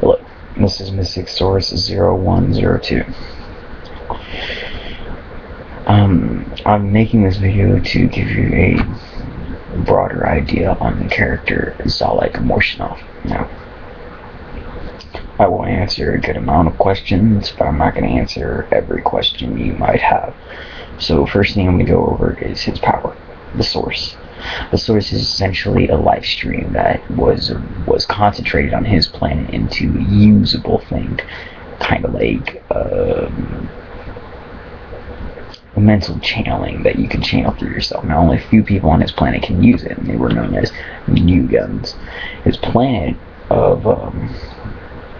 Look, this is Mystic Source 0102. I'm making this video to give you a broader idea on the character Zalek Morshinov. Now, I will answer a good amount of questions, but I'm not going to answer every question you might have. So first thing I'm going to go over is his power, the source. The source is essentially a life stream that was concentrated on his planet into a usable thing, kind of like a mental channeling that you can channel through yourself. Now, only a few people on his planet can use it, and they were known as new guns. His planet of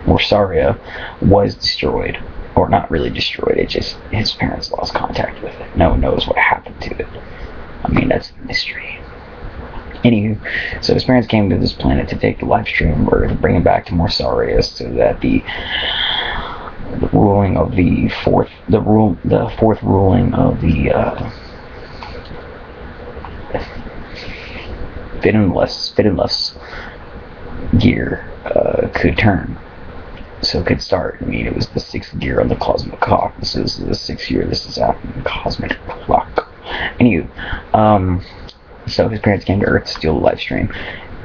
Morsaria was destroyed, or not really destroyed. It just his parents lost contact with it. No one knows what happened to it. I mean, that's a mystery. Anywho, so his parents came to this planet to take the life stream, or to bring it back to Morsaria, so that the ruling of the fourth ruling of the Fidenless gear could turn. So it could start. I mean, it was the 6th gear on the cosmic clock. This is the 6th year. This is happening. Cosmic clock. Anywho, so his parents came to Earth to steal the life stream,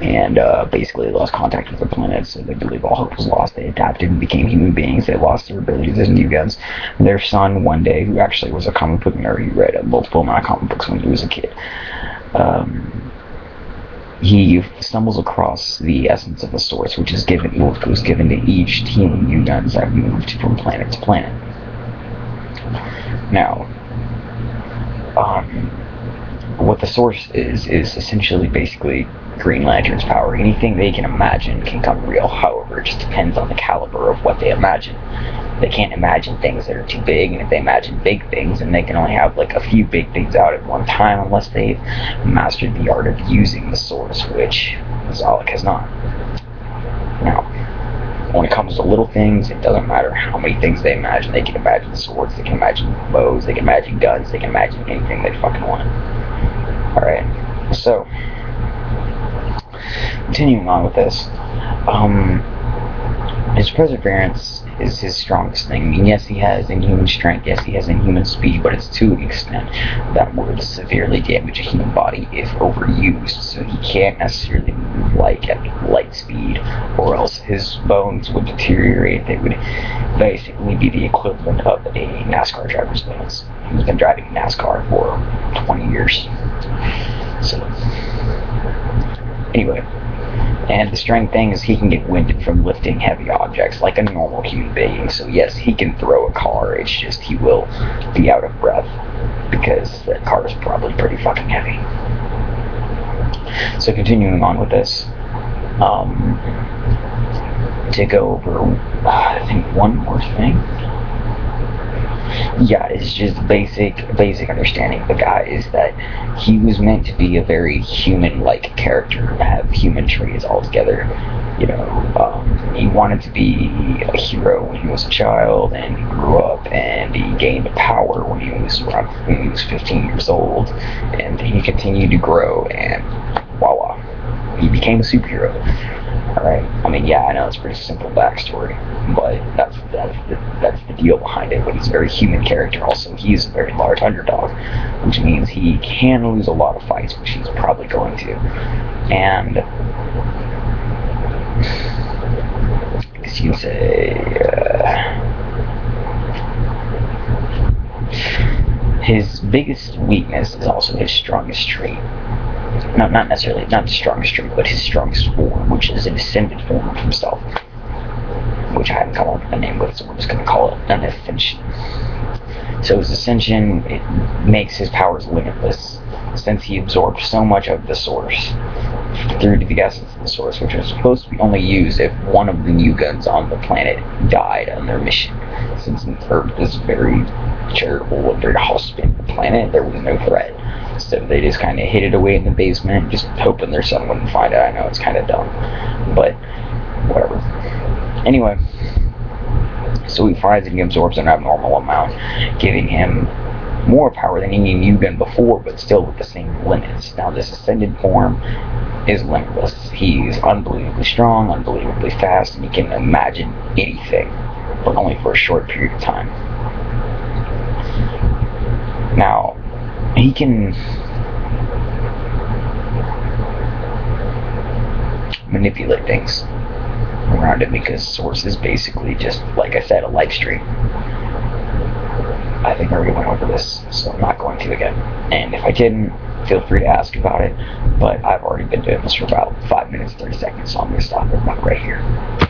and basically lost contact with the planet, so they believe all hope was lost. They adapted and became human beings. They lost their abilities as new guns. Their son, one day, who actually was a comic book nerd, he read multiple amount of comic books when he was a kid, he stumbles across the essence of the source, which was given to each team of new guns that moved from planet to planet. Now, what the source is essentially basically Green Lantern's power. Anything they can imagine can come real. However, it just depends on the caliber of what they imagine. They can't imagine things that are too big, and if they imagine big things, then they can only have like a few big things out at one time, unless they've mastered the art of using the source, which Zalek has not. Now, when it comes to little things, it doesn't matter how many things they imagine. They can imagine swords, they can imagine bows, they can imagine guns, they can imagine anything they fucking want. Alright, so continuing on with this, his perseverance is his strongest thing. I mean, yes, he has inhuman strength, yes, he has inhuman speed, but it's to an extent that would severely damage a human body if overused, so he can't necessarily move like at light speed, or else his bones would deteriorate. They would basically be the equivalent of a NASCAR driver's bones. He's been driving NASCAR for 20 years. So, anyway. And the strength thing is he can get winded from lifting heavy objects like a normal human being. So yes, he can throw a car, it's just he will be out of breath because that car is probably pretty fucking heavy. So continuing on with this, to go over, I think one more thing. Yeah, it's just basic understanding of the guy is that he was meant to be a very human-like character, have human traits altogether. You know, he wanted to be a hero when he was a child, and he grew up, and he gained power when he was 15 years old, and he continued to grow, and voila, he became a superhero. Alright, I mean, yeah, I know it's a pretty simple backstory, but that's the deal behind it. But he's a very human character. Also, he's a very large underdog, which means he can lose a lot of fights, which he's probably going to. And I guess you can say his biggest weakness is also his strongest trait. Not necessarily, not the strongest trait, but his strongest form, which is a descended form of himself, which I haven't come up with a name with, so we're just going to call it an ascension. So his ascension, it makes his powers limitless, since he absorbed so much of the source through to the essence of the source, which was supposed to be only used if one of the new guns on the planet died on their mission. Since Earth is a very charitable and very hospitable planet, there was no threat. So they just kind of hid it away in the basement, just hoping their son wouldn't find it. I know it's kind of dumb, but whatever. Anyway, so he finds that he absorbs an abnormal amount, giving him more power than any Mugen before, but still with the same limits. Now this ascended form is limitless. He's unbelievably strong, unbelievably fast, and he can imagine anything, but only for a short period of time. Now, he can manipulate things around him because Source is basically just, like I said, a live stream. I think I already went over this, so I'm not going to again. And if I didn't, feel free to ask about it, but I've already been doing this for about 5 minutes, 30 seconds, so I'm going to stop it about right here.